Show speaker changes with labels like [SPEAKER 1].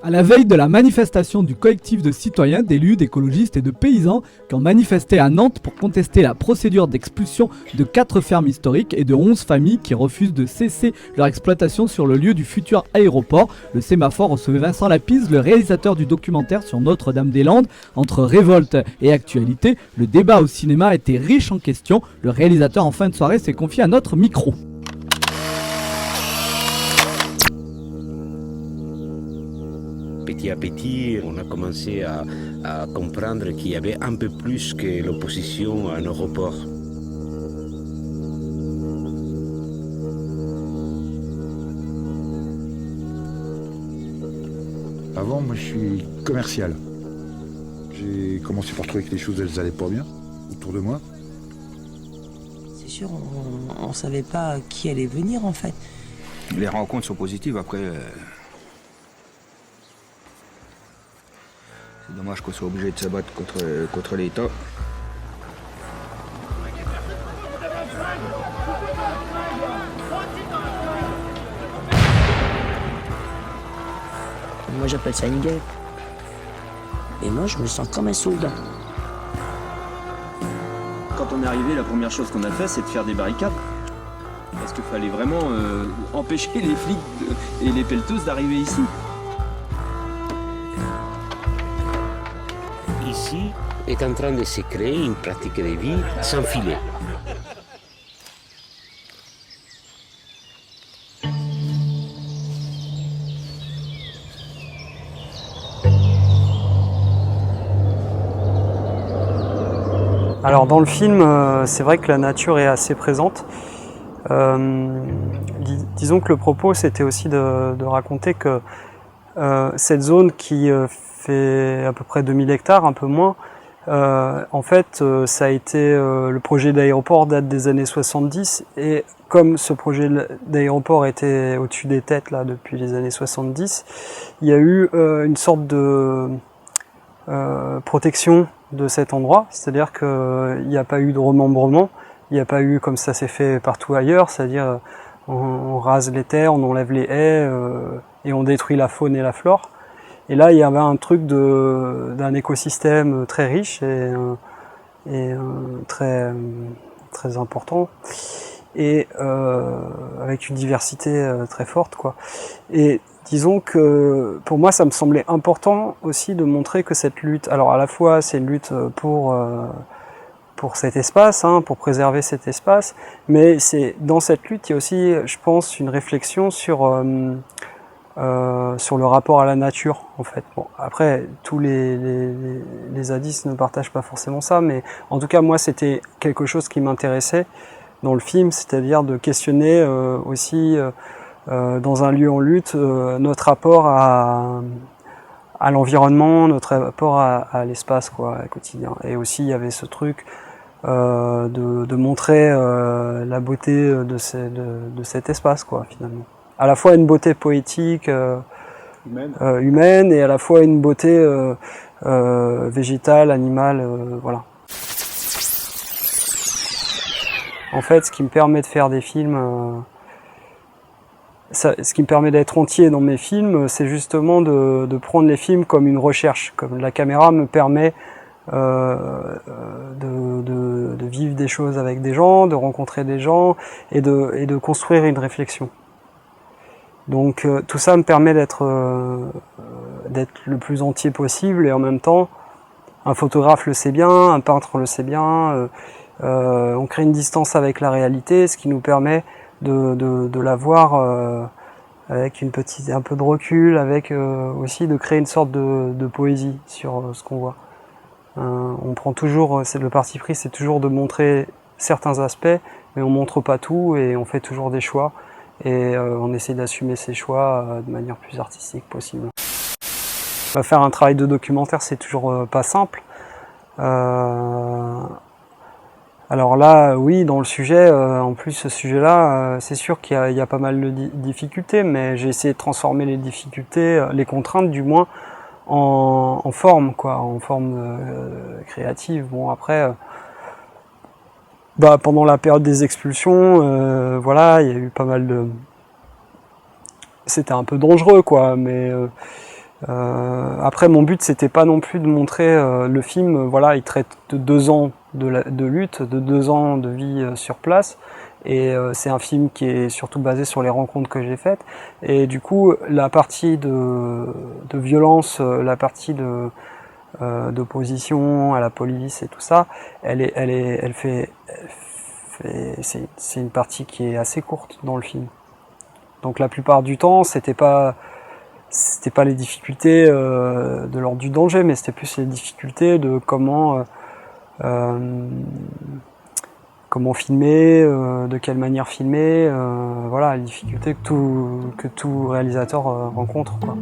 [SPEAKER 1] À la veille de la manifestation du collectif de citoyens, d'élus, d'écologistes et de paysans qui ont manifesté à Nantes pour contester la procédure d'expulsion de 4 fermes historiques et de 11 familles qui refusent de cesser leur exploitation sur le lieu du futur aéroport, le sémaphore recevait Vincent Lapise, le réalisateur du documentaire sur Notre-Dame-des-Landes. Entre révolte et actualité, le débat au cinéma était riche en questions. Le réalisateur en fin de soirée s'est confié à notre micro.
[SPEAKER 2] Petit à petit, on a commencé à comprendre qu'il y avait un peu plus que l'opposition à un aéroport.
[SPEAKER 3] Avant, moi je suis commercial. J'ai commencé par trouver que les choses elles allaient pas bien autour de moi.
[SPEAKER 4] C'est sûr, on ne savait pas qui allait venir en fait.
[SPEAKER 5] Les rencontres sont positives, après... C'est dommage qu'on soit obligé de se battre contre l'État.
[SPEAKER 4] Moi j'appelle ça une guerre. Et moi je me sens comme un soldat.
[SPEAKER 6] Quand on est arrivé, la première chose qu'on a fait, c'est de faire des barricades. Parce qu'il fallait vraiment empêcher les flics et les pelleteuses d'arriver ici.
[SPEAKER 2] Ici est en train de se créer une pratique de vie sans filet.
[SPEAKER 7] Alors dans le film, c'est vrai que la nature est assez présente. Disons que le propos, c'était aussi de raconter que cette zone qui fait à peu près 2000 hectares, un peu moins, en fait, ça a été le projet d'aéroport date des années 70, et comme ce projet d'aéroport était au-dessus des têtes là depuis les années 70, il y a eu une sorte de protection de cet endroit, c'est-à-dire qu'il n'y a pas eu de remembrement, il n'y a pas eu comme ça s'est fait partout ailleurs, c'est-à-dire on rase les terres, on enlève les haies et on détruit la faune et la flore. Et là, il y avait un truc d'un écosystème très riche et très important, et avec une diversité très forte, quoi. Et disons que pour moi, ça me semblait important aussi de montrer que cette lutte, alors à la fois c'est une lutte pour cet espace, hein, pour préserver cet espace, mais c'est dans cette lutte, il y a aussi, je pense, une réflexion sur le rapport à la nature, en fait. Bon, après, tous les zadistes ne partagent pas forcément ça, mais en tout cas, moi, c'était quelque chose qui m'intéressait dans le film, c'est-à-dire de questionner aussi, dans un lieu en lutte, notre rapport à l'environnement, notre rapport à l'espace, quoi, quotidien. Et aussi, il y avait ce truc de montrer la beauté de cet espace, quoi, finalement. À la fois une beauté poétique, humaine, et à la fois une beauté végétale, animale, voilà. En fait, ce qui me permet de faire des films, ce qui me permet d'être entier dans mes films, c'est justement de prendre les films comme une recherche. Comme la caméra me permet de vivre des choses avec des gens, de rencontrer des gens et de construire une réflexion. Donc tout ça me permet d'être le plus entier possible, et en même temps, un photographe le sait bien, un peintre le sait bien, on crée une distance avec la réalité, ce qui nous permet de la voir avec un peu de recul, avec aussi de créer une sorte de poésie sur ce qu'on voit. On prend toujours, le parti pris, c'est toujours de montrer certains aspects, mais on montre pas tout et on fait toujours des choix, et on essaie d'assumer ces choix de manière plus artistique possible. Faire un travail de documentaire, c'est toujours pas simple. Alors là, oui, dans le sujet, en plus ce sujet-là, c'est sûr qu'il y a pas mal de difficultés, mais j'ai essayé de transformer les difficultés, les contraintes du moins, en forme, quoi, en forme créative. Bon, après, pendant la période des expulsions, voilà, il y a eu pas mal de... C'était un peu dangereux, quoi, mais... après, mon but, c'était pas non plus de montrer le film. Voilà, il traite de 2 ans de lutte, de 2 ans de vie sur place, et c'est un film qui est surtout basé sur les rencontres que j'ai faites. Et du coup, la partie de violence, la partie d'opposition à la police et tout ça, c'est une partie qui est assez courte dans le film. Donc la plupart du temps, c'était pas les difficultés de l'ordre du danger, mais c'était plus les difficultés de comment filmer, de quelle manière filmer, voilà, les difficultés que tout réalisateur rencontre, quoi.